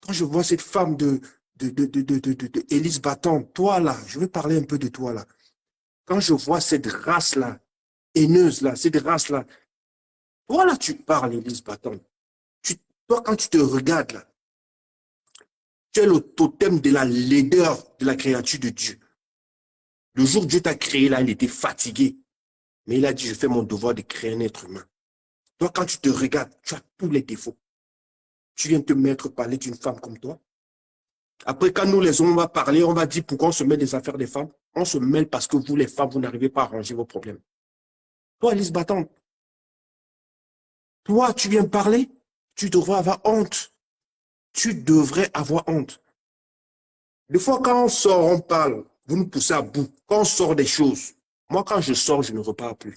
Quand je vois cette femme de Élise Bâton, toi là, je vais parler un peu de toi là. Quand je vois cette race-là, haineuse là, cette race-là, toi là, tu parles, Élise Bâton. Toi, quand tu te regardes là, tu es le totem de la laideur de la créature de Dieu. Le jour où Dieu t'a créé là, il était fatigué. Mais il a dit, je fais mon devoir de créer un être humain. Toi, quand tu te regardes, tu as tous les défauts. Tu viens te mettre parler d'une femme comme toi. Après, quand nous les hommes, on va parler, on va dire pourquoi on se mêle des affaires des femmes. On se mêle parce que vous, les femmes, vous n'arrivez pas à arranger vos problèmes. Toi, Alice Battant, toi, tu viens parler, tu devrais avoir honte. Tu devrais avoir honte. Des fois, quand on sort, on parle, vous nous poussez à bout. Quand on sort des choses, moi, quand je sors, je ne repars plus.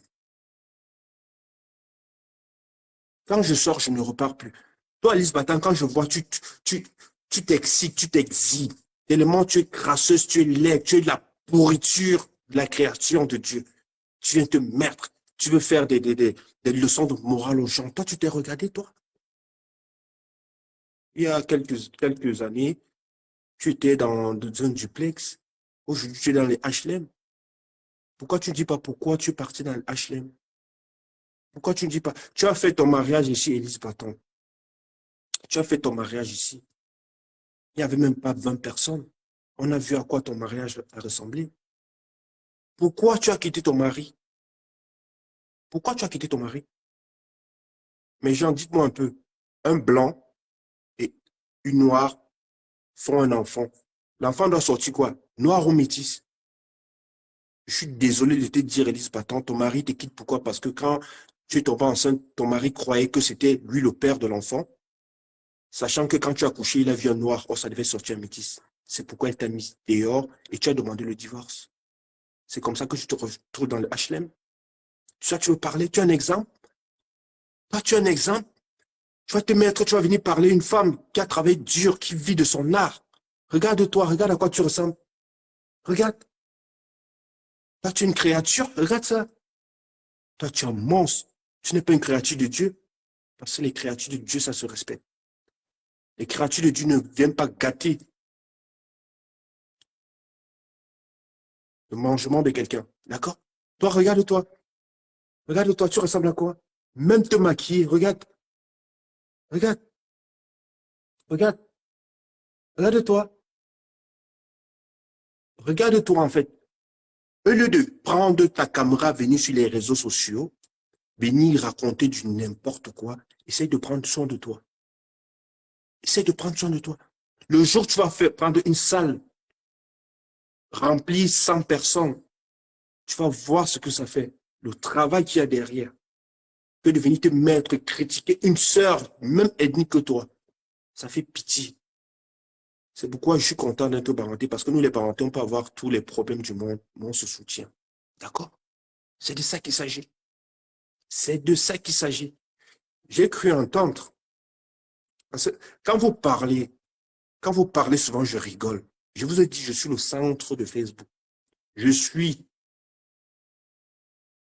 Quand je sors, je ne repars plus. Toi, Alice Battant, quand je vois, tu t'excites, tu t'exhibes. Tellement tu es crasseuse, tu es laide, tu es de la pourriture de la création de Dieu. Tu viens te mettre, tu veux faire des leçons de morale aux gens. Toi, tu t'es regardé, toi. Il y a quelques années, tu étais dans un duplex. Aujourd'hui, tu es dans les HLM. Pourquoi tu ne dis pas pourquoi tu es parti dans les HLM? Pourquoi tu ne dis pas, tu as fait ton mariage ici, Élise Patton. Tu as fait ton mariage ici. Il n'y avait même pas 20 personnes. On a vu à quoi ton mariage a ressemblé. Pourquoi tu as quitté ton mari? Pourquoi tu as quitté ton mari? Mais Jean, dites-moi un peu. Un blanc et une noire font un enfant. L'enfant doit sortir quoi? Noir ou métis? Je suis désolé de te dire, Élise Patton, ton mari te quitte. Pourquoi? Parce que quand tu es tombée enceinte, ton mari croyait que c'était lui le père de l'enfant, sachant que quand tu as couché, il a vu un noir. Oh, ça devait sortir un métis. C'est pourquoi elle t'a mis dehors et tu as demandé le divorce. C'est comme ça que tu te retrouves dans le HLM. Ça, tu veux parler? Tu as un exemple? Toi, tu as un exemple? Tu vas te mettre, tu vas venir parler à une femme qui a travaillé dur, qui vit de son art. Regarde-toi, regarde à quoi tu ressembles. Regarde. Toi, tu es une créature. Regarde ça. Toi, tu es un monstre. Tu n'es pas une créature de Dieu. Parce que les créatures de Dieu, ça se respecte. Les créatures de Dieu ne viennent pas gâter le mangement de quelqu'un. D'accord? Toi, regarde-toi. Regarde-toi, tu ressembles à quoi? Même te maquiller. Regarde. Regarde. Regarde. Regarde-toi. Regarde-toi, en fait. Au lieu de prendre ta caméra, venir sur les réseaux sociaux, venir raconter du n'importe quoi, essaye de prendre soin de toi. Essaye de prendre soin de toi. Le jour où tu vas prendre une salle remplie 100 personnes, tu vas voir ce que ça fait. Le travail qu'il y a derrière. Que de venir te mettre, critiquer une sœur, même ethnique que toi. Ça fait pitié. C'est pourquoi je suis content d'être parenté, parce que nous, les parentés, on peut avoir tous les problèmes du monde, mais on se soutient. D'accord? C'est de ça qu'il s'agit. C'est de ça qu'il s'agit. J'ai cru entendre. Parce que quand vous parlez souvent, je rigole. Je vous ai dit, je suis le centre de Facebook. Je suis,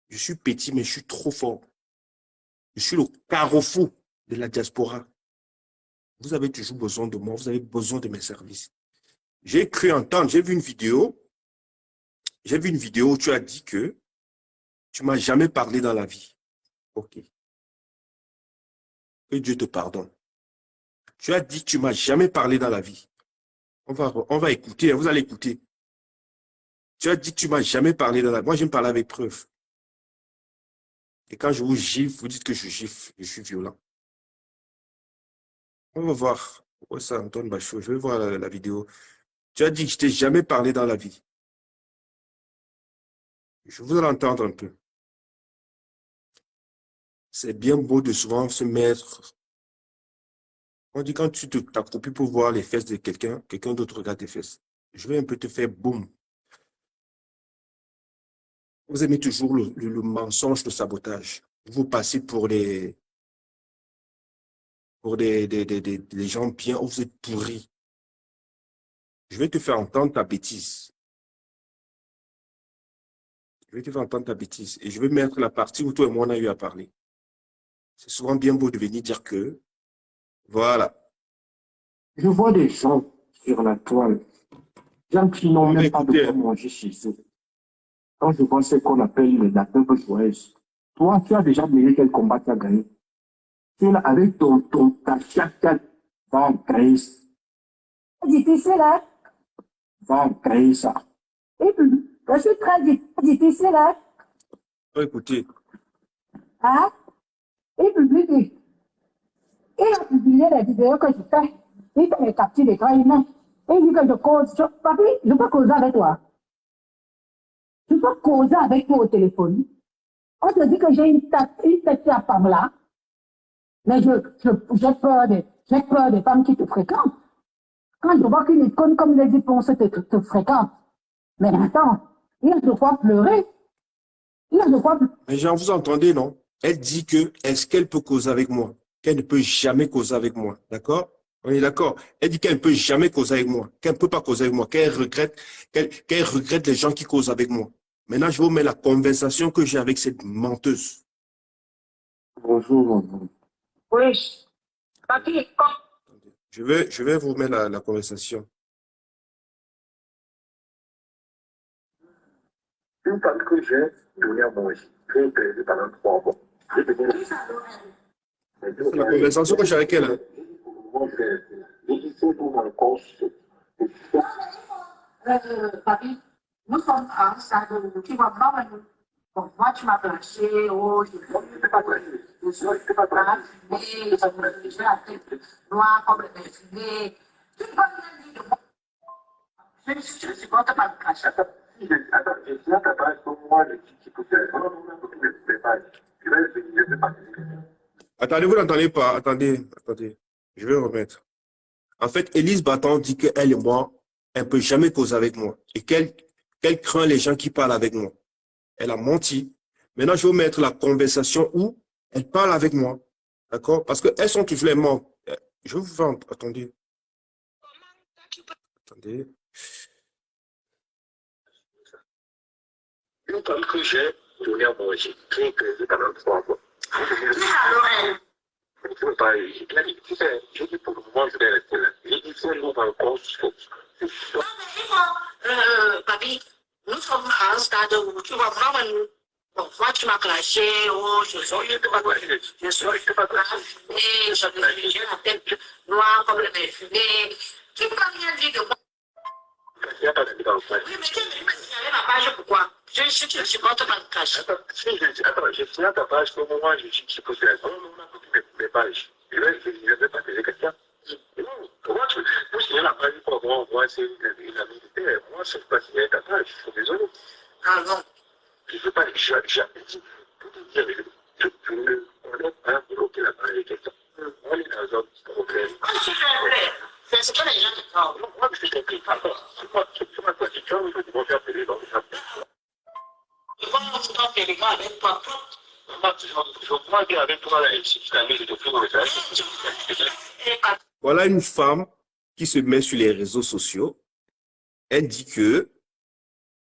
je suis petit, mais je suis trop fort. Je suis le carrefour de la diaspora. Vous avez toujours besoin de moi, vous avez besoin de mes services. J'ai cru entendre, j'ai vu une vidéo où tu as dit que tu m'as jamais parlé dans la vie. Ok. Que Dieu te pardonne. Tu as dit que tu m'as jamais parlé dans la vie. On va écouter, vous allez écouter. Tu as dit que tu m'as jamais parlé dans la vie. Moi, je me parle avec preuve. Et quand je vous gifle, vous dites que je gifle, je suis violent. On va voir. Ouais, ça, Antoine Bachot, je vais voir la vidéo. Tu as dit que je t'ai jamais parlé dans la vie. Je vous entendre un peu. C'est bien beau de souvent se mettre. On dit quand tu t'accroupis pour voir les fesses de quelqu'un, quelqu'un d'autre regarde tes fesses. Je vais un peu te faire boum. Vous aimez toujours le mensonge, le sabotage. Vous passez pour des gens bien, vous êtes pourris. Je vais te faire entendre ta bêtise. Je vais te faire entendre ta bêtise. Et je vais mettre la partie où toi et moi on a eu à parler. C'est souvent bien beau de venir dire que, voilà, Je vois des gens sur la toile, gens qui n'ont même pas de Écoutez, quoi manger chez eux. Quand je vois ce qu'on appelle la peuple joueuse, toi, tu as déjà mené quel combat tu as gagné? Tu es là avec ta chatte, va gagner, difficile, hein? va gagner ça. Et puis, je suis très difficile, hein? écoutez. Hein? Et puis, il a publié les vidéos que je fais. Il fait les captures d'écran humain. Et il dit que je cause. Papi, je peux causer avec toi. Je peux causer avec toi au téléphone. On te dit que j'ai une tête à Pamela. Mais j'ai peur des femmes qui te fréquentent. Quand je vois qu'une icône comme Lady Ponce te fréquente. Mais attends, il a de quoi pleurer. Il a de quoi pleurer. Mais genre, vous entendez, non? Elle dit que, est-ce qu'elle peut causer avec moi? Qu'elle ne peut jamais causer avec moi. D'accord? On est d'accord? Elle dit qu'elle ne peut jamais causer avec moi. Qu'elle ne peut pas causer avec moi. Qu'elle regrette les gens qui causent avec moi. Maintenant, je vous mets la conversation que j'ai avec cette menteuse. Bonjour. Oui. Papi, Je vais vous mettre la conversation. Une femme que j'ai donnée à manger, j'ai perdu pendant 3 mois. C'est la conversation que j'ai avec elle. Hein. Papi, nous sommes en stade où tu vas vraiment nous. Bon, moi, tu m'as branché, oh, je ne peux pas brancher. Je suis pas fumé, j'ai la tête noire comme le fumé. Tu ne peux rien dire de moi. Je ne supporte pas le crash. Attends, je suis à ta page, comme moi, je suis qui peut faire. Non, je ne peux pas. Je vais pas. Attendez, vous n'entendez pas. Attendez. Je vais remettre. En fait, Élise Battant dit qu'elle et moi, elle ne peut jamais causer avec moi. Et qu'elle craint les gens qui parlent avec moi. Elle a menti. Maintenant, je vais vous mettre la conversation où elle parle avec moi. D'accord? Parce qu'elles sont toujours les morts. Je vais vous faire... Attendez. Attendez. Une femme que j'ai donnée à manger, j'ai perdu pendant 3 mois. Je ne veux pas. J'ai dit pour le moment, je vais rester là. J'ai dit, si on ouvre encore, Papi, nous sommes à un stade où tu vas vraiment nous. Bon, moi, tu m'as clashé, oh, je suis pas clashé, j'ai la tête noire comme le fumé. Tu ne peux rien dire de moi. il n'y a pas de dans le Oui, mais tu me signalé ma page pourquoi? Je ne supporte pas le clash. Attends, je suis à ta page, au moment je suis supposé être. Non, on a coupé mes pages. Je vais partager quelqu'un. Non, comment tu peux signer la page pour voir c'est une amie militaire? Moi, je ne peux pas signer ta page, je suis désolé. Ah non. Je ne veux pas, j'ai dit, pour te dire, on n'est pas bloqué la page de quelqu'un. On est dans un problème. C'est ce que les gens te parlent. Non, moi, je t'ai compris. Tu m'as pas dit, tu vas faire appeler dans le chapitre. Ils vont nous faire périmètre avec toi. Moi, bien avec toi, là, si tu t'as mis, je te fais le Voilà une femme qui se met sur les réseaux sociaux. Elle dit que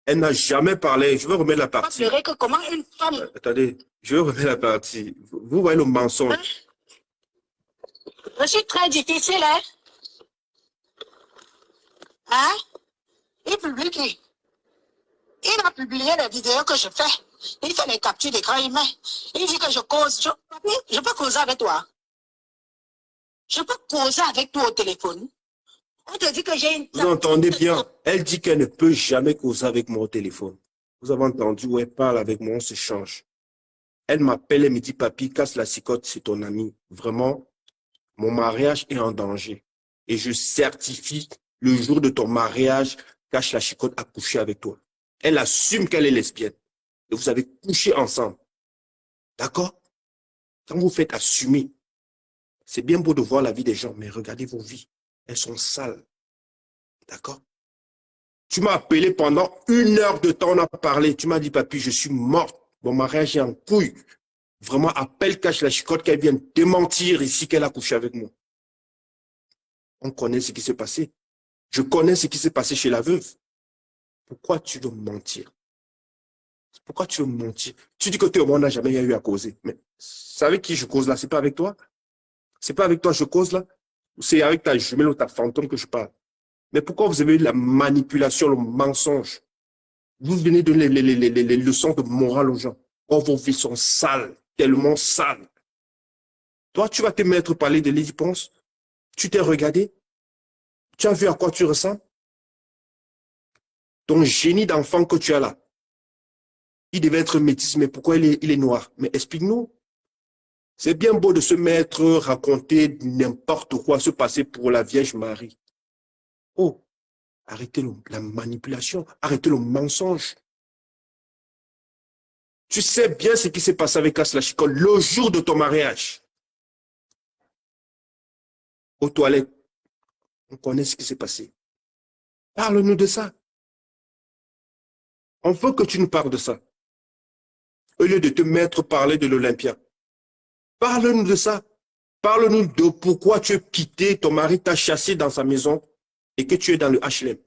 elle n'a jamais parlé. Je vais remettre la partie. Que comment une femme... Attendez, je vais remettre la partie. Vous voyez le mensonge. Je suis très difficile, hein? Hein? Il a publié les vidéos que je fais. Il fait les captures d'écran humain. Il dit que je cause. Je peux causer avec toi. Je peux causer avec toi au téléphone. On te dit que j'ai une... Vous entendez bien. Elle dit qu'elle ne peut jamais causer avec moi au téléphone. Vous avez entendu où elle parle avec moi, on se change. Elle m'appelle et me dit, papy, casse la cicotte, c'est ton ami. Vraiment, mon mariage est en danger. Et je certifie le jour de ton mariage, cache la chicotte a couché avec toi. Elle assume qu'elle est lesbienne. Et vous avez couché ensemble. D'accord? Quand vous faites assumer, c'est bien beau de voir la vie des gens, mais regardez vos vies. Elles sont sales. D'accord? Tu m'as appelé pendant 1 heure de temps, on a parlé. Tu m'as dit, papy, je suis morte. Mon mariage est en couille. Vraiment, appelle cache la chicotte qu'elle vient démentir ici qu'elle a couché avec moi. On connaît ce qui s'est passé. Je connais ce qui s'est passé chez la veuve. Pourquoi tu veux mentir? Pourquoi tu veux mentir? Tu dis que tu n'a jamais eu à causer. Mais c'est avec qui je cause là? C'est pas avec toi? C'est pas avec toi que je cause là? C'est avec ta jumelle ou ta fantôme que je parle. Mais pourquoi vous avez la manipulation, le mensonge? Vous venez donner les leçons de morale aux gens. Oh, vos vies sont sales, tellement sales. Toi, tu vas te mettre parler de Lady Ponce. Tu t'es regardé. Tu as vu à quoi tu ressembles? Ton génie d'enfant que tu as là. Il devait être métis, mais pourquoi il est noir? Mais explique-nous. C'est bien beau de se mettre, raconter n'importe quoi, se passer pour la Vierge Marie. Oh, arrêtez la manipulation, arrêtez le mensonge. Tu sais bien ce qui s'est passé avec Asla Chikol le jour de ton mariage. Aux toilettes, on connaît ce qui s'est passé. Parle-nous de ça. On veut que tu nous parles de ça. Au lieu de te mettre parler de l'Olympia. Parle-nous de ça. Parle-nous de pourquoi tu es quitté, ton mari t'a chassé dans sa maison et que tu es dans le HLM.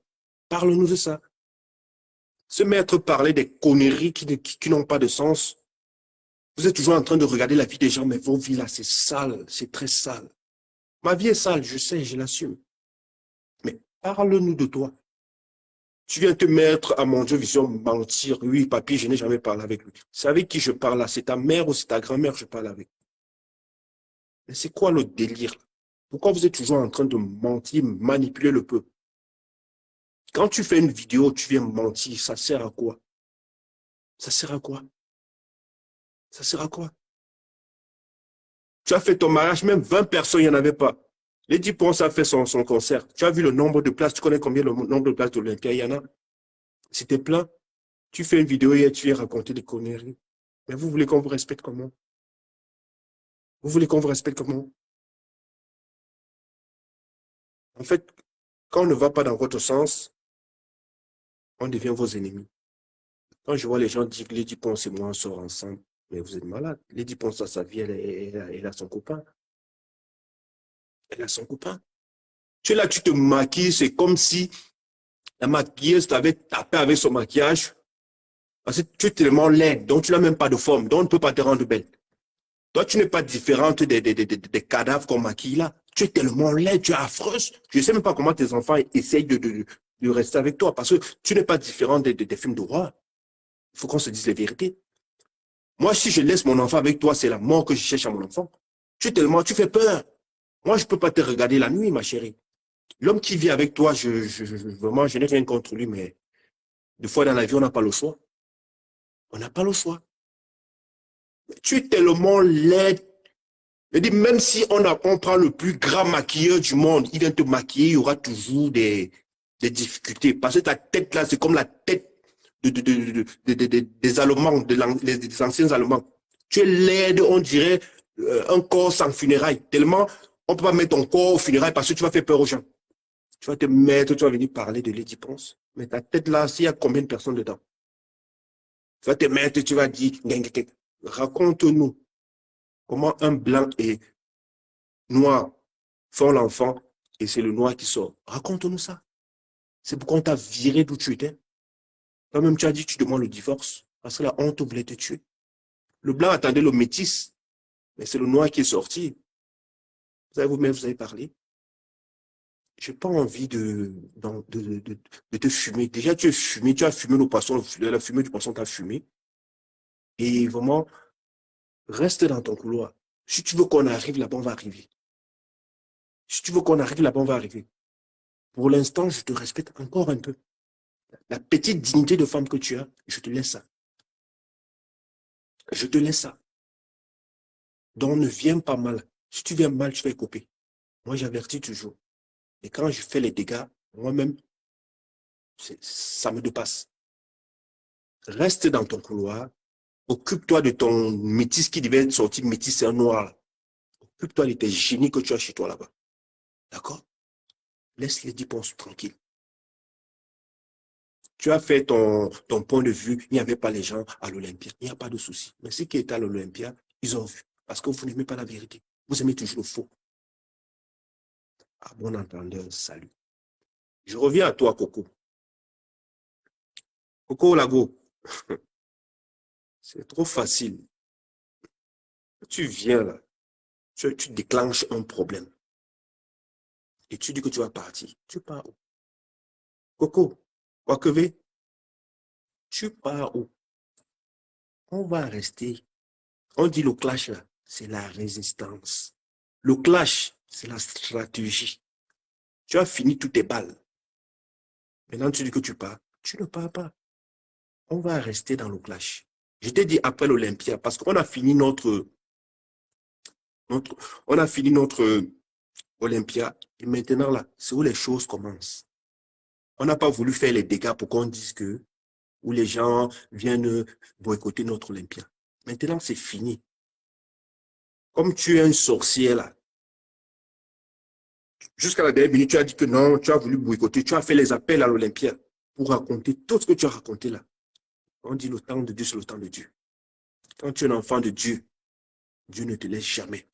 Parle-nous de ça. Se mettre parler des conneries qui n'ont pas de sens. Vous êtes toujours en train de regarder la vie des gens, mais vos vies là, c'est sale, c'est très sale. Ma vie est sale, je sais, je l'assume. Mais parle-nous de toi. Tu viens te mettre à mon Dieu Vision mentir. Oui, papy, je n'ai jamais parlé avec lui. C'est avec qui je parle là? C'est ta mère ou c'est ta grand-mère que je parle avec? Mais c'est quoi le délire? Pourquoi vous êtes toujours en train de mentir, manipuler le peuple? Quand tu fais une vidéo, tu viens mentir, ça sert à quoi? Ça sert à quoi? Ça sert à quoi? Tu as fait ton mariage, même 20 personnes, il n'y en avait pas. Lady Ponce a fait son concert. Tu as vu le nombre de places, tu connais combien le nombre de places de l'Olympia, il y en a? C'était plein. Tu fais une vidéo et tu viens raconter des conneries. Mais vous voulez qu'on vous respecte comment? Vous voulez qu'on vous respecte comment? En fait, quand on ne va pas dans votre sens, on devient vos ennemis. Quand je vois les gens dire que Lady Ponce et moi, on sort ensemble, mais vous êtes malade. Lady Ponce a sa vie, elle a son copain. Elle a son copain. Tu es là, tu te maquilles, c'est comme si la maquilleuse t'avait tapé avec son maquillage. Parce que tu es tellement laide, donc tu n'as même pas de forme, donc on ne peut pas te rendre belle. Toi, tu n'es pas différente des cadavres qu'on maquille là. Tu es tellement laide, tu es affreuse. Je ne sais même pas comment tes enfants essayent de rester avec toi, parce que tu n'es pas différente des films d'horreur. Il faut qu'on se dise la vérité. Moi, si je laisse mon enfant avec toi, c'est la mort que je cherche à mon enfant. Tu fais peur. Moi, je ne peux pas te regarder la nuit, ma chérie. L'homme qui vit avec toi, vraiment, je n'ai rien contre lui, mais des fois dans la vie, on n'a pas le choix. On n'a pas le choix. Tu es tellement laide. Je dis, même si on prend le plus grand maquilleur du monde, il vient te maquiller, il y aura toujours des difficultés. Parce que ta tête là, c'est comme la tête des Allemands, des anciens Allemands. Tu es laide, on dirait un corps sans funérailles. Tellement, on ne peut pas mettre ton corps au funérailles parce que tu vas faire peur aux gens. Tu vas te mettre, tu vas venir parler de Lady Ponce. Mais ta tête là, s'il y a combien de personnes dedans? Tu vas te mettre, tu vas dire, raconte-nous comment un blanc et noir font l'enfant et c'est le noir qui sort. Raconte-nous ça. C'est pourquoi on t'a viré d'où tu étais. Toi-même, tu as dit que tu demandes le divorce parce que la honte voulait te tuer. Le blanc attendait le métis, mais c'est le noir qui est sorti. Vous-même, vous avez parlé. Je n'ai pas envie de te fumer. Déjà, tu es fumé, tu as fumé le poisson, la fumée du poisson t'a fumé. Et vraiment, reste dans ton couloir. Si tu veux qu'on arrive là-bas, on va arriver. Si tu veux qu'on arrive là-bas, on va arriver. Pour l'instant, je te respecte encore un peu. La petite dignité de femme que tu as, je te laisse ça. Je te laisse ça. Donc, ne viens pas mal. Si tu viens mal, tu vas couper. Moi, j'avertis toujours. Et quand je fais les dégâts, moi-même, ça me dépasse. Reste dans ton couloir. Occupe-toi de ton métis qui devait être sorti. Métis, c'est un noir. Occupe-toi de tes génies que tu as chez toi là-bas. D'accord? Laisse les 10 ponces tranquilles. Tu as fait ton point de vue. Il n'y avait pas les gens à l'Olympia. Il n'y a pas de souci. Mais ceux qui étaient à l'Olympia, ils ont vu. Parce que vous n'aimez pas la vérité. Vous aimez toujours le faux. À bon entendeur, salut. Je reviens à toi, Coco. Coco Lago. C'est trop facile. Tu viens là. Tu déclenches un problème. et tu dis que tu vas partir. Tu pars où? Coco, Wakeve, tu pars où? On va rester. On dit le clash là, c'est la résistance. Le clash, c'est la stratégie. Tu as fini toutes tes balles. Maintenant, tu dis que tu pars. Tu ne pars pas. On va rester dans le clash. Je t'ai dit après l'Olympia, parce qu'on a fini notre Olympia. Et maintenant, là, c'est où les choses commencent. On n'a pas voulu faire les dégâts pour qu'on dise que, où les gens viennent boycotter notre Olympia. Maintenant, c'est fini. Comme tu es un sorcier, là, jusqu'à la dernière minute, tu as dit que non, tu as voulu boycotter, tu as fait les appels à l'Olympia pour raconter tout ce que tu as raconté là. On dit le temps de Dieu, c'est le temps de Dieu. Quand tu es un enfant de Dieu, Dieu ne te laisse jamais.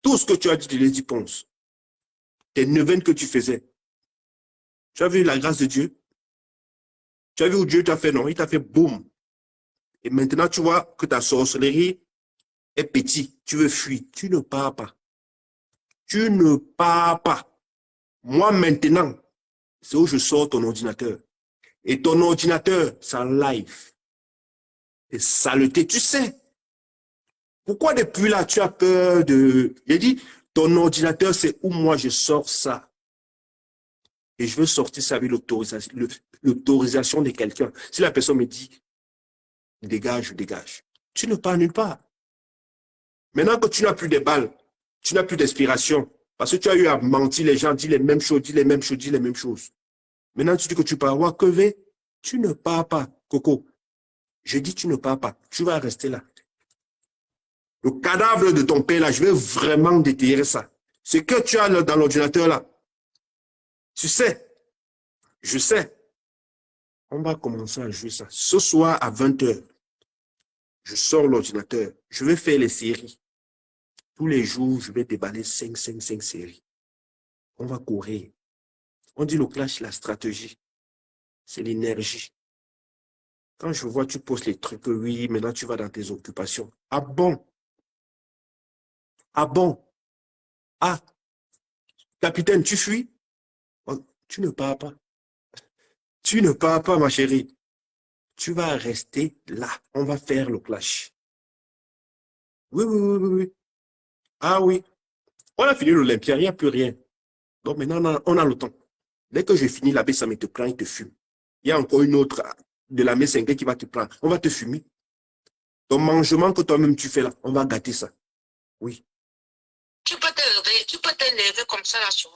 Tout ce que tu as dit, tu l'as dit, pense. Tes neuvaines que tu faisais. Tu as vu la grâce de Dieu? Tu as vu où Dieu t'a fait, non? Il t'a fait boum. Et maintenant, tu vois que ta sorcellerie est petite. Tu veux fuir. Tu ne pars pas. Tu ne pars pas. Moi, maintenant, c'est où je sors ton ordinateur. Et ton ordinateur, c'est en live. Et saleté, tu sais. Pourquoi depuis là, tu as peur de... J'ai dit, ton ordinateur, c'est où moi je sors ça. Et je veux sortir ça avec l'autorisation de quelqu'un. Si la personne me dit, dégage, je dégage. Tu ne pars nulle part. Maintenant que tu n'as plus de balles, tu n'as plus d'inspiration, parce que tu as eu à mentir les gens, dis les mêmes choses, dis les mêmes choses, dis les mêmes choses. Maintenant, tu dis que tu pars. Wakeve, tu ne pars pas, Coco. Je dis, tu ne pars pas. Tu vas rester là. Le cadavre de ton père, là, je vais vraiment déterrer ça. Ce que tu as là, dans l'ordinateur, là, tu sais, je sais. On va commencer à jouer ça. Ce soir, à 20h, je sors l'ordinateur. Je vais faire les séries. Tous les jours, je vais déballer 5 séries. On va courir. On dit le clash, la stratégie. C'est l'énergie. Quand je vois, tu poses les trucs, oui, maintenant tu vas dans tes occupations. Ah bon? Ah bon? Ah, capitaine, tu fuis? Oh, tu ne pars pas. Tu ne pars pas, ma chérie. Tu vas rester là. On va faire le clash. Oui, oui, oui, oui, oui. Ah oui. On a fini l'Olympia, il n'y a plus rien. Donc maintenant, on a le temps. Dès que j'ai fini, l'abbé, ça me te prend, il te fume. Il y a encore une autre de la Messengue qui va te prendre. On va te fumer. Ton mangement que toi-même tu fais là, on va gâter ça. Oui. Tu peux t'élever comme ça là-dessus.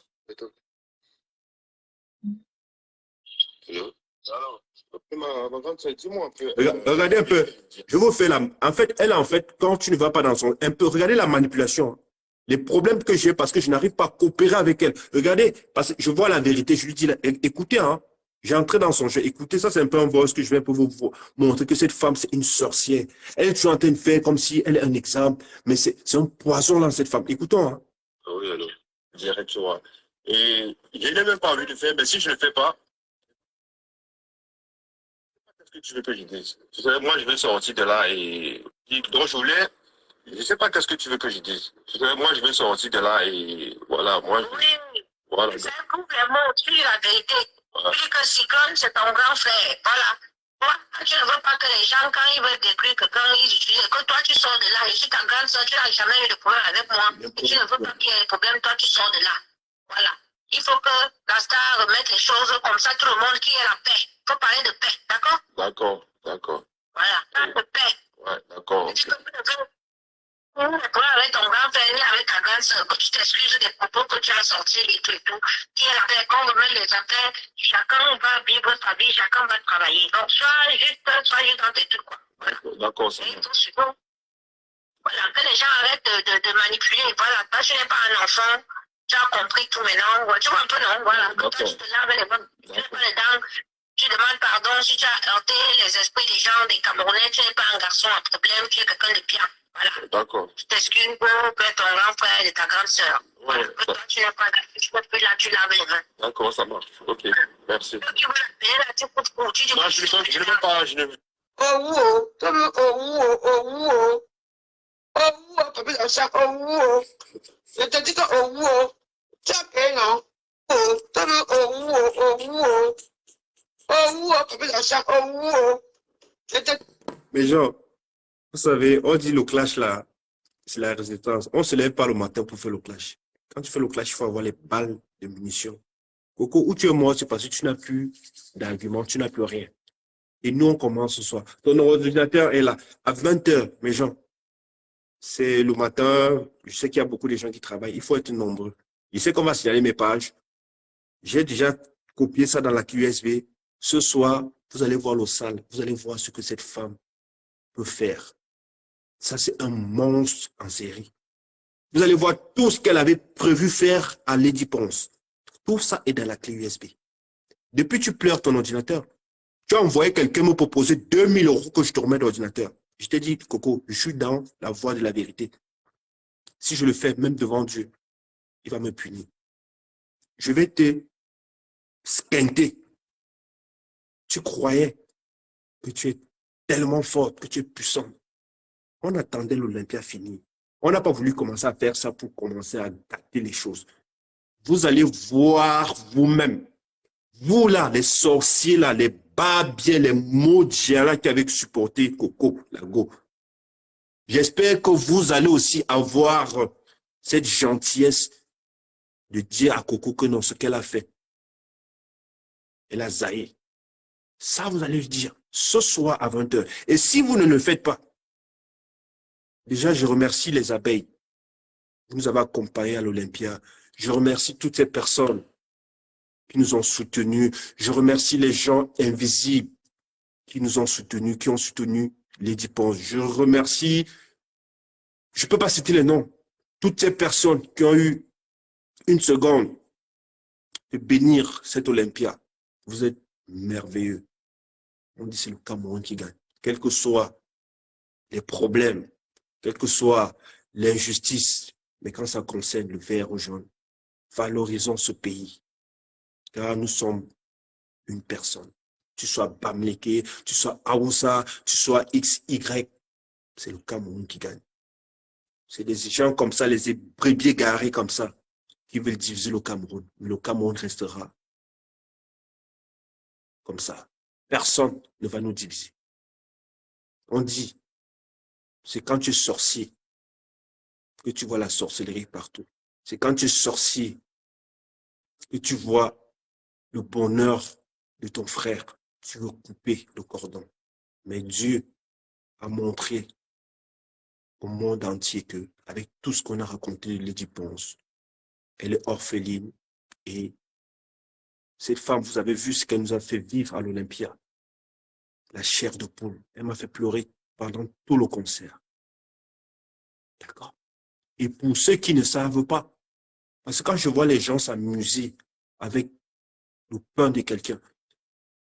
Regardez un peu. Je vous fais la... En fait, quand tu ne vas pas dans son... Un peu, regardez la manipulation. Les problèmes que j'ai parce que je n'arrive pas à coopérer avec elle. Regardez, parce que je vois la vérité. Je lui dis, écoutez, hein, j'ai entré dans son jeu. Écoutez, ça, c'est un peu un voice que je vais pour vous montrer que cette femme, c'est une sorcière. Elle est toujours en train de faire comme si elle est un exemple. Mais c'est un poison dans cette femme. Écoutons, hein. Oui, alors, direct, tu vois. Et je n'ai même pas envie de faire, mais si je ne le fais pas, qu'est-ce que tu veux que je dise? Tu sais, moi, je vais sortir de là et... Donc, je voulais... Je ne sais pas qu'est-ce que tu veux que je dise. Tu sais, moi, je vais sortir de là et... Voilà, moi... Oui, voilà. c'est un complètement, tu dis la vérité. Voilà. Tu dis que Cyclone, c'est ton grand frère. Voilà. Toi, tu ne veux pas que les gens, quand ils veulent détruire quelqu'un, ils utilisent. Que toi, tu sors de là. Je suis ta grande soeur, tu n'as jamais eu de problème avec moi. Et tu ne veux pas qu'il y ait des problèmes, toi, tu sors de là. Voilà. Il faut que la star remette les choses comme ça, tout le monde, qui ait la paix. Il faut parler de paix, d'accord? D'accord, d'accord. Voilà, parle de paix. Ouais, d'accord. Tu peux avec ton grand frère ni avec ta grande soeur, que tu t'excuses des propos que tu as sortis et tout, qui est la paix, qu'on remet les affaires, chacun va vivre sa vie, chacun va travailler. Donc, sois juste dans tes trucs, quoi. Voilà. D'accord, ça Et tout suivant. Voilà, que les gens arrêtent de manipuler. Voilà, toi, tu n'es pas un enfant, tu as compris tout maintenant. Tu vois un peu, non? Voilà, que toi, tu te laves les mains, tu n'es pas les dents. Tu demandes pardon si tu as heurté les esprits des gens, des Camerounais, tu n'es pas un garçon à problème, tu es quelqu'un de bien. Voilà. D'accord. Tu t'excuses pour ton grand frère et ta grande soeur. Voilà. Que toi, tu n'es pas tu peux plus là, tu laves les mains. D'accord, ça marche. Ok, merci. Donc, tu veux la paix, là, tu coupes pour, tu dis... Non, je ne veux pas, je ne veux Je te dis que tu as payé, non? Mais genre, vous savez, on dit le clash là, c'est la résistance. On ne se lève pas le matin pour faire le clash. Quand tu fais le clash, il faut avoir les balles de munitions. Coco, où tu es mort, c'est parce que tu n'as plus d'arguments, tu n'as plus rien. Et nous, on commence ce soir. Ton ordinateur est là, à 20h, mes gens. C'est le matin, je sais qu'il y a beaucoup de gens qui travaillent, il faut être nombreux. Je sais qu'on va signaler mes pages. J'ai déjà copié ça dans la clé USB. Ce soir, vous allez voir le salle, vous allez voir ce que cette femme peut faire. Ça, c'est un monstre en série. Vous allez voir tout ce qu'elle avait prévu faire à Lady Ponce. Tout ça est dans la clé USB. Depuis tu pleures ton ordinateur, tu as envoyé quelqu'un me proposer 2000 € que je te remette l'ordinateur. Je t'ai dit, Coco, je suis dans la voie de la vérité. Si je le fais, même devant Dieu, il va me punir. Je vais te squinter. Tu croyais que tu es tellement forte, que tu es puissante. On attendait l'Olympia finir. On n'a pas voulu commencer à faire ça pour commencer à dater les choses. Vous allez voir vous-même. Vous là, les sorciers là, les barbiers, les maudits là qui avaient supporté Coco, la go. J'espère que vous allez aussi avoir cette gentillesse de dire à Coco que non, ce qu'elle a fait, elle a zaï. Ça, vous allez le dire ce soir à 20h. Et si vous ne le faites pas, déjà, je remercie les abeilles. Vous nous avez accompagnés à l'Olympia. Je remercie toutes ces personnes qui nous ont soutenus. Je remercie les gens invisibles qui nous ont soutenus, qui ont soutenu Lady Ponce. Je remercie, je ne peux pas citer les noms, toutes ces personnes qui ont eu une seconde de bénir cette Olympia. Vous êtes merveilleux. On dit c'est le Cameroun qui gagne. Quels que soient les problèmes, quelle que soit l'injustice, mais quand ça concerne le vert ou jaune, valorisons ce pays. Car nous sommes une personne. Tu sois Bamleke, tu sois Aoussa, tu sois XY, c'est le Cameroun qui gagne. C'est des gens comme ça, les brebis garés comme ça, qui veulent diviser le Cameroun. Mais le Cameroun restera comme ça. Personne ne va nous diviser. On dit, c'est quand tu es sorcier que tu vois la sorcellerie partout. C'est quand tu es sorcier que tu vois le bonheur de ton frère. Tu veux couper le cordon. Mais Dieu a montré au monde entier que, avec tout ce qu'on a raconté de Lady Ponce, elle est orpheline et cette femme, vous avez vu ce qu'elle nous a fait vivre à l'Olympia. La chair de poule. Elle m'a fait pleurer pendant tout le concert. D'accord? Et pour ceux qui ne savent pas, parce que quand je vois les gens s'amuser avec le pain de quelqu'un,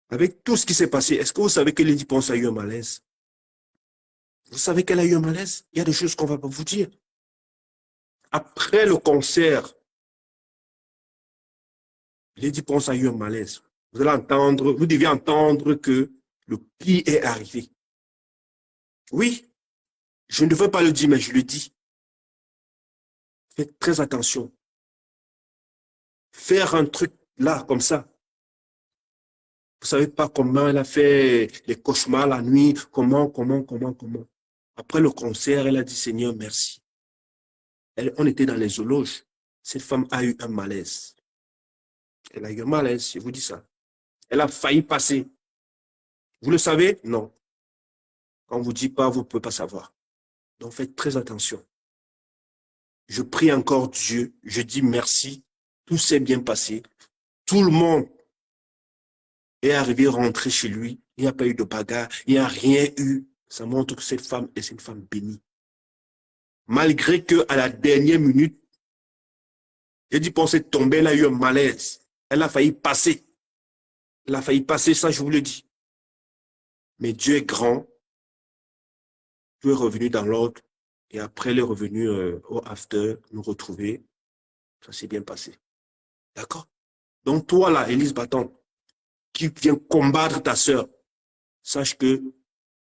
avec tout ce qui s'est passé, est-ce que vous savez que Lady Ponce a eu un malaise? Vous savez qu'elle a eu un malaise? Il y a des choses qu'on ne va pas vous dire. Après le concert, Lady Ponce a eu un malaise. Vous allez entendre, vous deviez entendre que le pire est arrivé. Oui, je ne veux pas le dire, mais je le dis. Faites très attention. Faire un truc là, comme ça. Vous ne savez pas comment elle a fait les cauchemars la nuit, comment. Après le concert, elle a dit, Seigneur, merci. On était dans les zoologes. Cette femme a eu un malaise. Elle a eu un malaise, je vous dis ça. Elle a failli passer. Vous le savez? Non. Quand on ne vous dit pas, vous ne pouvez pas savoir. Donc faites très attention. Je prie encore Dieu, je dis merci, tout s'est bien passé. Tout le monde est arrivé à rentrer chez lui. Il n'y a pas eu de bagarre, il n'y a rien eu. Ça montre que cette femme est une femme bénie. Malgré qu'à la dernière minute, j'ai dit penser tomber, elle a eu un malaise. Elle a failli passer. Elle a failli passer, ça je vous le dis. Mais Dieu est grand. Dieu est revenu dans l'ordre. Et après, elle est revenue au after, nous retrouver. Ça s'est bien passé. D'accord? Donc toi là, Élise Batton, qui vient combattre ta sœur, sache que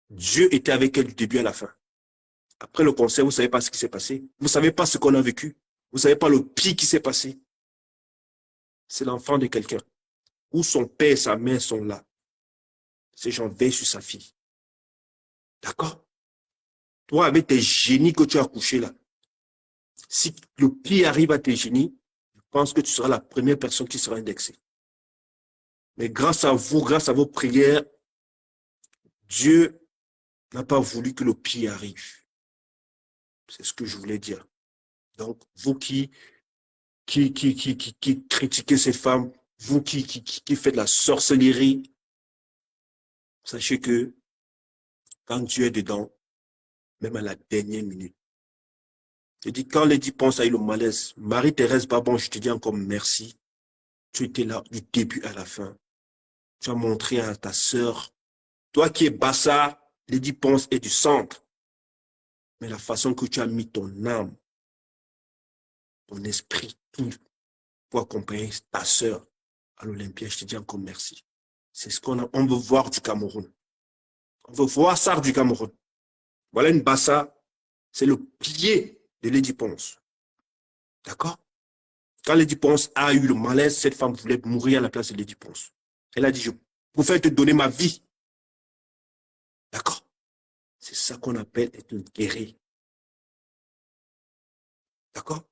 Dieu était avec elle du début à la fin. Après le concert, vous ne savez pas ce qui s'est passé. Vous ne savez pas ce qu'on a vécu. Vous ne savez pas le pire qui s'est passé. C'est l'enfant de quelqu'un. Où son père et sa mère sont là. Ces gens veillent sur sa fille. D'accord? Toi, avec tes génies que tu as couchés là, si le pire arrive à tes génies, je pense que tu seras la première personne qui sera indexée. Mais grâce à vous, grâce à vos prières, Dieu n'a pas voulu que le pire arrive. C'est ce que je voulais dire. Donc, vous qui critiquez ces femmes, vous qui faites la sorcellerie, sachez que quand Dieu est dedans, même à la dernière minute, je dis, quand Lady Ponce a eu le malaise, Marie-Thérèse Babon, je te dis encore merci. Tu étais là du début à la fin. Tu as montré à ta sœur, toi qui es Bassa, Lady Ponce est du centre. Mais la façon que tu as mis ton âme, ton esprit, tout, pour accompagner ta sœur à l'Olympia, je te dis encore merci. C'est ce qu'on veut voir du Cameroun. On veut voir ça du Cameroun. Voilà une Bassa, c'est le pilier de Lady Ponce. D'accord? Quand Lady Ponce a eu le malaise, cette femme voulait mourir à la place de Lady Ponce. Elle a dit, je préfère te donner ma vie. D'accord? C'est ça qu'on appelle être un guerrier. D'accord?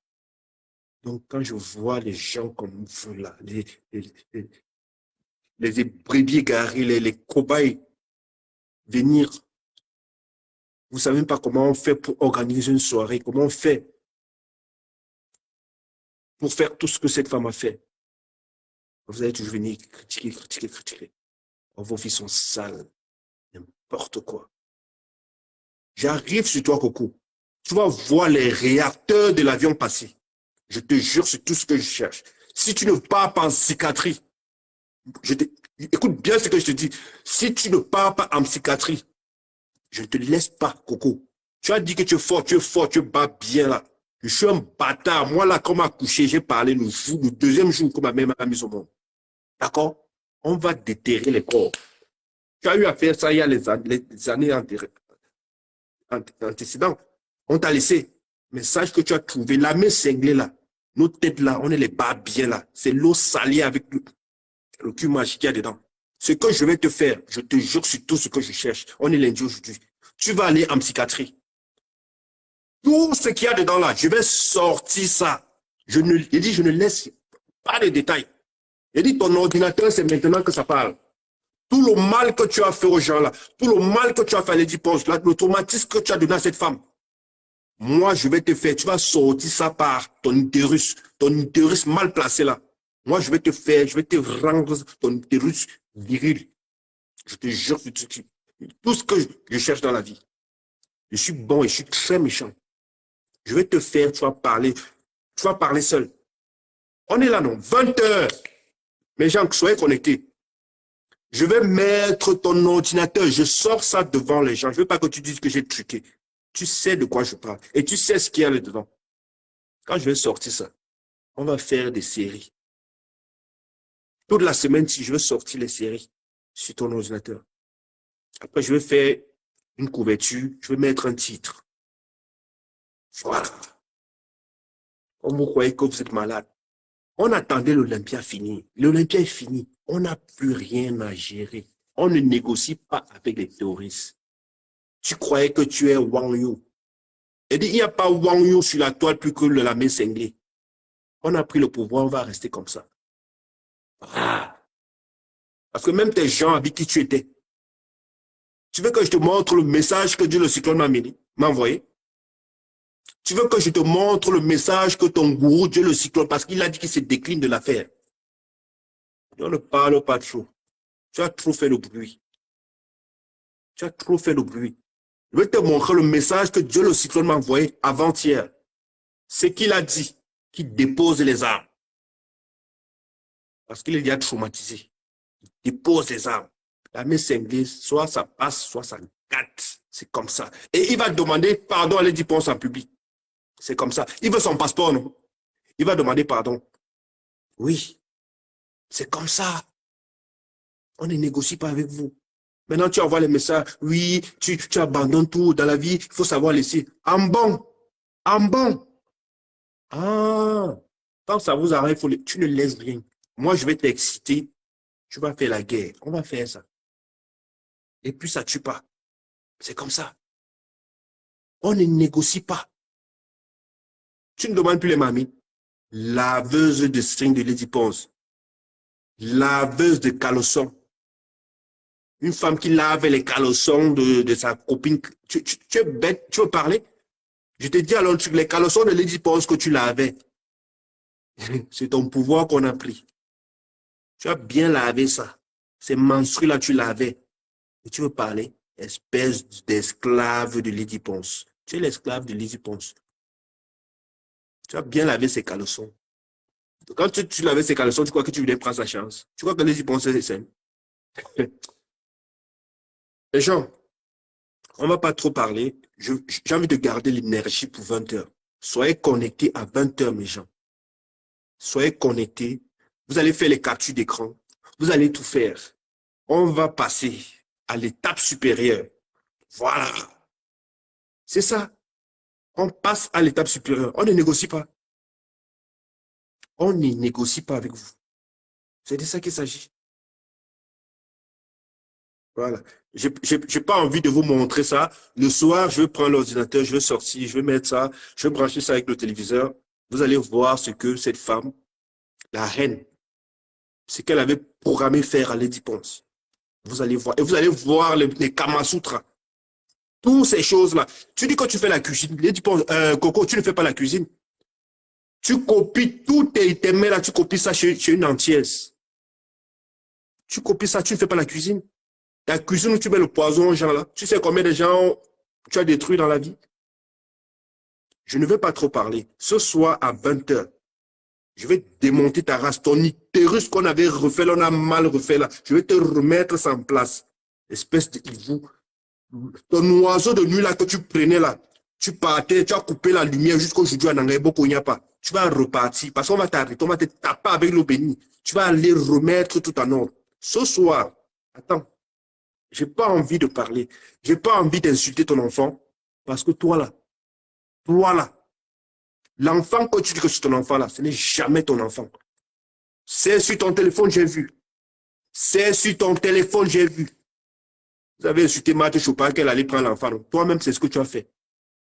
Donc, quand je vois les gens comme vous là, les brebis égarés, les cobayes venir, vous ne savez même pas comment on fait pour organiser une soirée, comment on fait pour faire tout ce que cette femme a fait. Vous allez toujours venir critiquer. Oh, vos filles sont sales, n'importe quoi. J'arrive sur toi, Coco. Tu vas voir les réacteurs de l'avion passer. Je te jure, c'est tout ce que je cherche. Si tu ne pars pas en psychiatrie, écoute bien ce que je te dis. Si tu ne pars pas en psychiatrie, je ne te laisse pas, Coco. Tu as dit que tu es fort, tu bats bien là. Je suis un bâtard. Moi là, quand on m'a couché, j'ai parlé le deuxième jour que ma mère m'a mis au monde. D'accord? On va déterrer les corps. Tu as eu à faire ça il y a les années antécédentes. On t'a laissé. Mais sache que tu as trouvé la main cinglée là. Nos têtes là, on est les bas bien là. C'est l'eau salée avec le cul magique qu'il y a dedans. Ce que je vais te faire, je te jure sur tout ce que je cherche. On est lundi aujourd'hui. Tu vas aller en psychiatrie. Tout ce qu'il y a dedans là, je vais sortir ça. Je ne laisse pas de détails. J'ai dit, ton ordinateur, c'est maintenant que ça parle. Tout le mal que tu as fait aux gens là, tout le mal que tu as fait à Lady Ponce, le traumatisme que tu as donné à cette femme. Moi, je vais te faire, tu vas sortir ça par ton utérus mal placé là. Moi, je vais te faire, je vais te rendre ton utérus viril. Je te jure, tout ce que je cherche dans la vie. Je suis bon et je suis très méchant. Je vais te faire, tu vas parler seul. On est là, non? 20 heures. Mes gens, soyez connectés. Je vais mettre ton ordinateur, je sors ça devant les gens. Je ne veux pas que tu dises que j'ai truqué. Tu sais de quoi je parle. Et tu sais ce qu'il y a là-dedans. Quand je vais sortir ça, on va faire des séries. Toute la semaine, si je veux sortir les séries sur ton ordinateur. Après, je vais faire une couverture, je vais mettre un titre. Voilà. Comme vous croyez que vous êtes malade. On attendait l'Olympia finir. L'Olympia est fini. On n'a plus rien à gérer. On ne négocie pas avec les terroristes. Tu croyais que tu es Wang Yu. Il n'y a pas Wang Yu sur la toile plus que la main cinglée. On a pris le pouvoir, on va rester comme ça. Ah. Parce que même tes gens avec qui tu étais, tu veux que je te montre le message que Dieu le cyclone m'a envoyé? Tu veux que je te montre le message que ton gourou, Dieu le cyclone, parce qu'il a dit qu'il se décline de l'affaire. On ne parle pas trop. Tu as trop fait le bruit. Tu as trop fait le bruit. Je vais te montrer le message que Dieu le cyclone m'a envoyé avant-hier. C'est qu'il a dit qu'il dépose les armes. Parce qu'il est déjà traumatisé. Il dépose les armes. La main cinglée, soit ça passe, soit ça gâte. C'est comme ça. Et il va demander pardon à Lady Ponce en public. C'est comme ça. Il veut son passeport, non? Il va demander pardon. Oui. C'est comme ça. On ne négocie pas avec vous. Maintenant, tu envoies les messages. Oui, tu abandonnes tout dans la vie. Il faut savoir laisser. En bon. En bon. Ah. Quand ça vous arrive, tu ne laisses rien. Moi, je vais t'exciter. Tu vas faire la guerre. On va faire ça. Et puis ça tue pas. C'est comme ça. On ne négocie pas. Tu ne demandes plus les mamies. Laveuse de string de Lady Ponce. Laveuse de caleçon. Une femme qui lave les caleçons de sa copine. Tu es bête, tu veux parler? Je te dis alors, les caleçons de Lady Ponce que tu lavais. C'est ton pouvoir qu'on a pris. Tu as bien lavé ça. Ces menstrues-là, tu lavais. Et tu veux parler? Espèce d'esclave de Lady Ponce. Tu es l'esclave de Lady Ponce. Tu as bien lavé ces caleçons. Quand tu lavais ces caleçons, tu crois que tu voulais prendre sa chance. Tu crois que Lady Ponce est saine. Les gens, on ne va pas trop parler. J'ai envie de garder l'énergie pour 20 heures. Soyez connectés à 20 heures, mes gens. Soyez connectés. Vous allez faire les captures d'écran. Vous allez tout faire. On va passer à l'étape supérieure. Voilà. C'est ça. On passe à l'étape supérieure. On ne négocie pas. On ne négocie pas avec vous. C'est de ça qu'il s'agit. Voilà. Je n'ai pas envie de vous montrer ça. Le soir, je vais prendre l'ordinateur, je vais sortir, je vais mettre ça, je vais brancher ça avec le téléviseur. Vous allez voir ce que cette femme, la reine, ce qu'elle avait programmé faire à Lady Ponce. Vous allez voir. Et vous allez voir les Kamasutra. Toutes ces choses-là. Tu dis que tu fais la cuisine. Lady Ponce, Coco, tu ne fais pas la cuisine. Tu copies tous tes mails là, tu copies ça chez une entière. Tu copies ça, tu ne fais pas la cuisine. La cuisine où tu mets le poison aux gens là. Tu sais combien de gens tu as détruit dans la vie? Je ne vais pas trop parler. Ce soir à 20 h, je vais démonter ta race. Ton utérus qu'on avait refait là, on a mal refait là. Je vais te remettre ça en place. Espèce de hibou. Ton oiseau de nuit là que tu prenais là. Tu partais, tu as coupé la lumière jusqu'aujourd'hui à Nangaïboko, il n'y a pas. Tu vas repartir parce qu'on va t'arrêter, on va te taper avec l'eau bénie. Tu vas aller remettre tout en ordre. Ce soir, attends. Je n'ai pas envie de parler. Je n'ai pas envie d'insulter ton enfant. Parce que toi là, l'enfant que tu dis que c'est ton enfant là, ce n'est jamais ton enfant. C'est sur ton téléphone, j'ai vu. C'est sur ton téléphone, j'ai vu. Vous avez insulté Marthe Chopin qu'elle allait prendre l'enfant. Toi-même, c'est ce que tu as fait.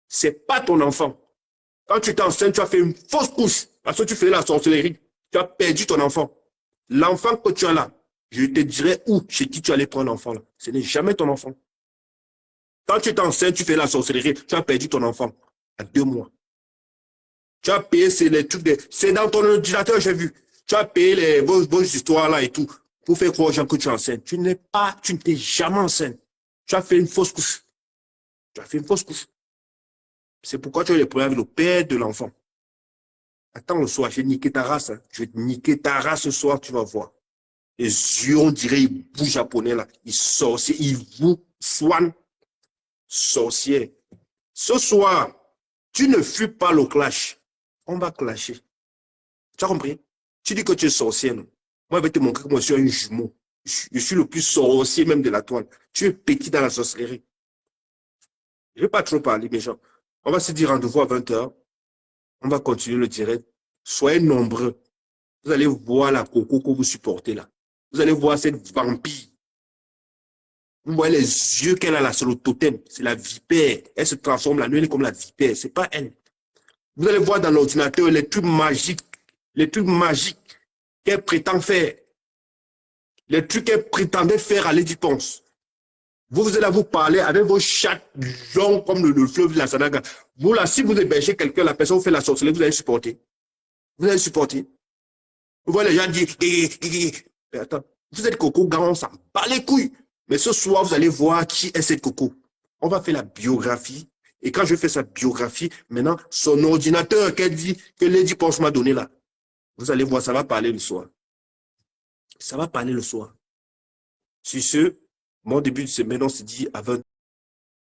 Ce n'est pas ton enfant. Quand tu étais enceinte, tu as fait une fausse couche. Parce que tu faisais la sorcellerie. Tu as perdu ton enfant. L'enfant que tu as là, je te dirai où, chez qui tu allais prendre l'enfant là. Ce n'est jamais ton enfant. Quand tu es enceinte, tu fais la sorcellerie, tu as perdu ton enfant à 2 mois. Tu as payé, c'est les trucs c'est dans ton ordinateur, j'ai vu. Tu as payé vos histoires là et tout, pour faire croire aux gens que tu es enceinte. Tu n'es jamais enceinte. Tu as fait une fausse couche. Tu as fait une fausse couche. C'est pourquoi tu as les problèmes avec le père de l'enfant. Attends le soir, je vais niquer ta race. Hein. Je vais te niquer ta race ce soir, tu vas voir. Les yeux, on dirait, ils bougent japonais là. Ils sorciers, ils vous soignent. Sorciers. Ce soir, tu ne fuis pas le clash. On va clasher. Tu as compris? Tu dis que tu es sorcier, non? Moi, je vais te montrer que moi, je suis un jumeau. Je suis le plus sorcier même de la toile. Tu es petit dans la sorcellerie. Je ne vais pas trop parler, mes gens. On va se dire rendez-vous à 20 h. On va continuer le direct. Soyez nombreux. Vous allez voir la Coco que vous supportez là. Vous allez voir cette vampire. Vous voyez les yeux qu'elle a là, c'est le totem. C'est la vipère. Elle se transforme la nuit, elle est comme la vipère. Ce n'est pas elle. Vous allez voir dans l'ordinateur les trucs magiques qu'elle prétend faire. Les trucs qu'elle prétendait faire à Lady Ponce. Vous allez vous parler avec vos chats longs comme le fleuve de la Sanaga. Vous là, si vous hébergez quelqu'un, la personne vous fait la sorcellerie, vous allez supporter. Vous allez supporter. Vous voyez les gens dire, mais attends, vous êtes Coco, gars, on s'en bat les couilles. Mais ce soir, vous allez voir qui est cette Coco. On va faire la biographie. Et quand je fais sa biographie, maintenant, son ordinateur qu'elle dit, que Lady Ponce m'a donné là, vous allez voir, ça va parler le soir. Ça va parler le soir. Sur ce, mon début de semaine, on se dit à 20